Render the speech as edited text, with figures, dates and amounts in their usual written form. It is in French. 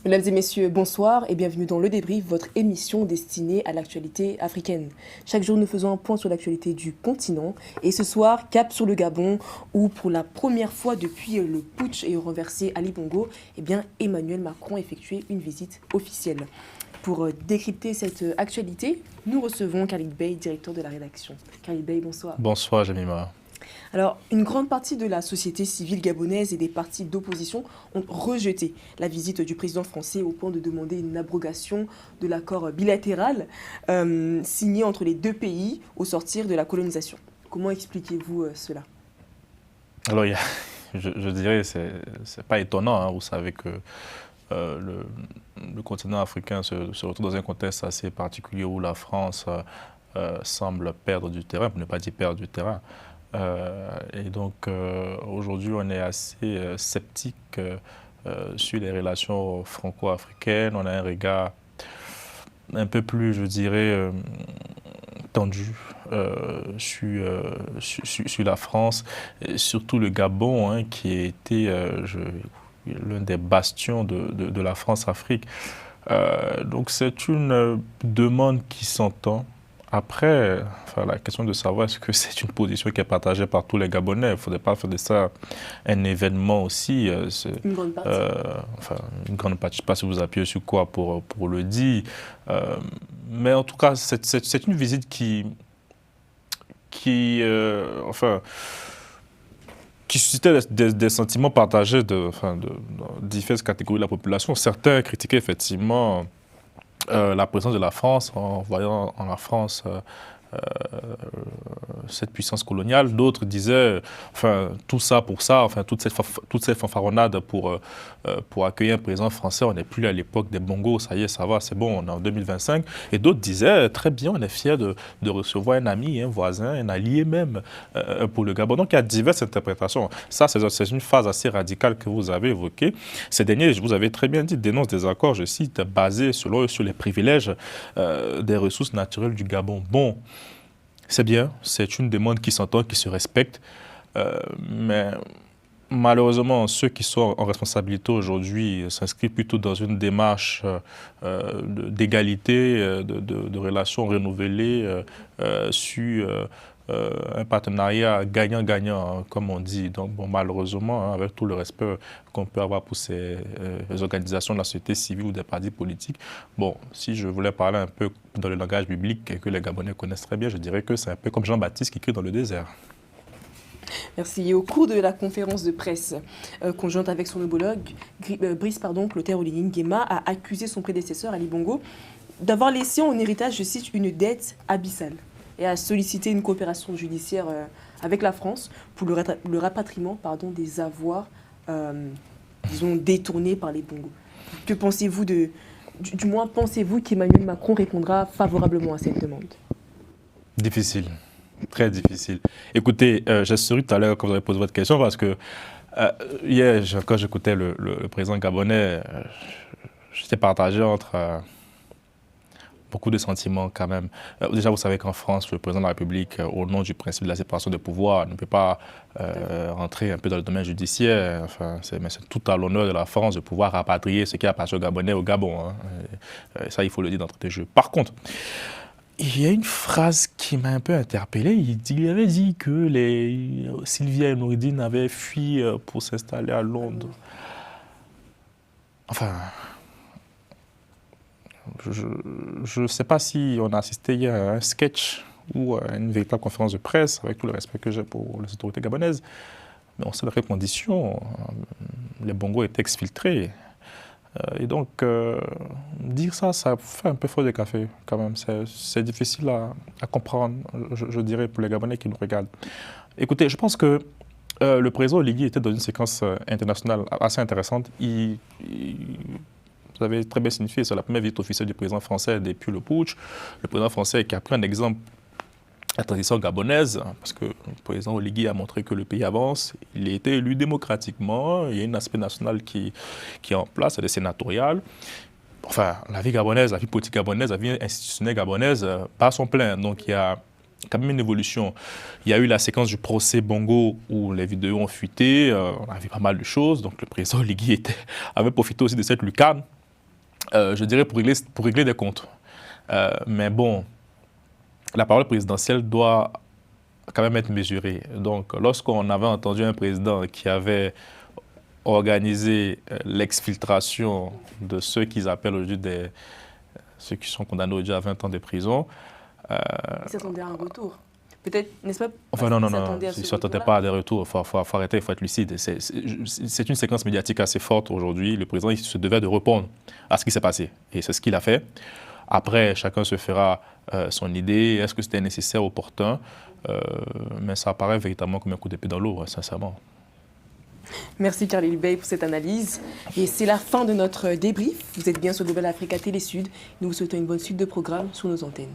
Mesdames et messieurs, bonsoir et bienvenue dans Le Débrief, votre émission destinée à l'actualité africaine. Chaque jour, nous faisons un point sur l'actualité du continent et ce soir, cap sur le Gabon où pour la première fois depuis le putsch et renversé Ali Bongo, Emmanuel Macron a effectué une visite officielle. Pour décrypter cette actualité, nous recevons Khalid Bey, directeur de la rédaction. Khalid Bey, bonsoir. Bonsoir, Jamima. Alors, une grande partie de la société civile gabonaise et des partis d'opposition ont rejeté la visite du président français au point de demander une abrogation de l'accord bilatéral signé entre les deux pays au sortir de la colonisation. Comment expliquez-vous cela? Alors, je dirais, c'est pas étonnant. Hein. Vous savez que le continent africain se retrouve dans un contexte assez particulier où la France semble perdre du terrain, pour ne pas dire perdre du terrain. Et donc, aujourd'hui, on est assez sceptique sur les relations franco-africaines. On a un regard un peu plus, je dirais, tendu sur la France, et surtout le Gabon, hein, qui a été l'un des bastions de la France-Afrique. Donc, c'est une demande qui s'entend. Après, la question de savoir est-ce que c'est une position qui est partagée par tous les Gabonais. Il ne faudrait pas faire de ça un événement aussi. Une grande partie. Une grande partie. Je ne sais pas si vous appuyez sur quoi pour le dire. Mais en tout cas, c'est une visite qui suscitait des sentiments partagés de diverses catégories de la population. Certains critiquaient effectivement la présence de la France, en voyant en la France cette puissance coloniale. D'autres disaient, tout ça pour ça, toute cette fanfaronnade pour accueillir un président français, on n'est plus à l'époque des bongos, ça y est, ça va, c'est bon, on est en 2025. Et d'autres disaient, très bien, on est fiers de recevoir un ami, un voisin, un allié même pour le Gabon. Donc il y a diverses interprétations. Ça, c'est une phase assez radicale que vous avez évoquée. Ces derniers, vous avez très bien dit, dénoncent des accords, je cite, basés selon eux sur les privilèges des ressources naturelles du Gabon. Bon, c'est bien, c'est une demande qui s'entend, qui se respecte, mais malheureusement, ceux qui sont en responsabilité aujourd'hui s'inscrivent plutôt dans une démarche d'égalité, de relations renouvelées sur un partenariat gagnant-gagnant, hein, comme on dit. Donc, bon, malheureusement, hein, avec tout le respect qu'on peut avoir pour ces organisations de la société civile ou des partis politiques, bon, si je voulais parler un peu dans le langage biblique et que les Gabonais connaissent très bien, je dirais que c'est un peu comme Jean-Baptiste qui crie dans le désert. Merci. Et au cours de la conférence de presse conjointe avec son homologue, Brice Clotaire Oligui Nguema a accusé son prédécesseur, Ali Bongo, d'avoir laissé en héritage, je cite, une dette abyssale et a sollicité une coopération judiciaire avec la France pour le rapatriement des avoirs, disons, détournés par les Bongos. Que pensez-vous du moins pensez-vous qu'Emmanuel Macron répondra favorablement à cette demande? Difficile. Très difficile. Écoutez, j'ai souri tout à l'heure quand vous avez posé votre question parce que hier, quand j'écoutais le président gabonais, j'étais partagé entre beaucoup de sentiments quand même. Déjà, vous savez qu'en France, le président de la République, au nom du principe de la séparation des pouvoirs, ne peut pas rentrer un peu dans le domaine judiciaire. Mais c'est tout à l'honneur de la France de pouvoir rapatrier ce qui appartient aux Gabonais au Gabon. Hein. Ça, il faut le dire d'entrée de jeu. Par contre, il y a une phrase qui m'a un peu interpellé. Il avait dit que Sylvia et Noureddine avaient fui pour s'installer à Londres. Je ne sais pas si on a assisté hier à un sketch ou à une véritable conférence de presse, avec tout le respect que j'ai pour les autorités gabonaises. Mais on sait dans quelles conditions les bongos étaient exfiltrés. Et donc, dire ça fait un peu faux de café quand même. C'est difficile à comprendre, je dirais, pour les Gabonais qui nous regardent. Écoutez, je pense que le président Oligui était dans une séquence internationale assez intéressante. Vous avez très bien signifié, c'est la première visite officielle du président français depuis le putsch. Le président français qui a pris un exemple la transition gabonaise, parce que le président Oligui a montré que le pays avance. Il a été élu démocratiquement, il y a un aspect national qui est en place, c'est des sénatoriales. La vie gabonaise, la vie politique gabonaise, la vie institutionnelle gabonaise bat son plein. Donc il y a quand même une évolution. Il y a eu la séquence du procès Bongo où les vidéos ont fuité, on a vu pas mal de choses. Donc le président Oligui avait profité aussi de cette lucarne je dirais pour régler des comptes. Mais bon, la parole présidentielle doit quand même être mesurée. Donc, lorsqu'on avait entendu un président qui avait organisé l'exfiltration de ceux qu'ils appellent aujourd'hui ceux qui sont condamnés aujourd'hui à 20 ans de prison. Ils s'attendaient à un retour. Peut-être, n'est-ce pas? Enfin, non, ils ne s'attendaient pas à des retours. Il faut arrêter, il faut être lucide. C'est une séquence médiatique assez forte aujourd'hui. Le président, il se devait de répondre à ce qui s'est passé. Et c'est ce qu'il a fait. Après, chacun se fera son idée. Est-ce que c'était nécessaire, opportun? Mais ça apparaît véritablement comme un coup d'épée dans l'eau, sincèrement. Merci Khalil Bey pour cette analyse. Et c'est la fin de notre débrief. Vous êtes bien sur Global Africa Télé Sud. Nous vous souhaitons une bonne suite de programmes sur nos antennes.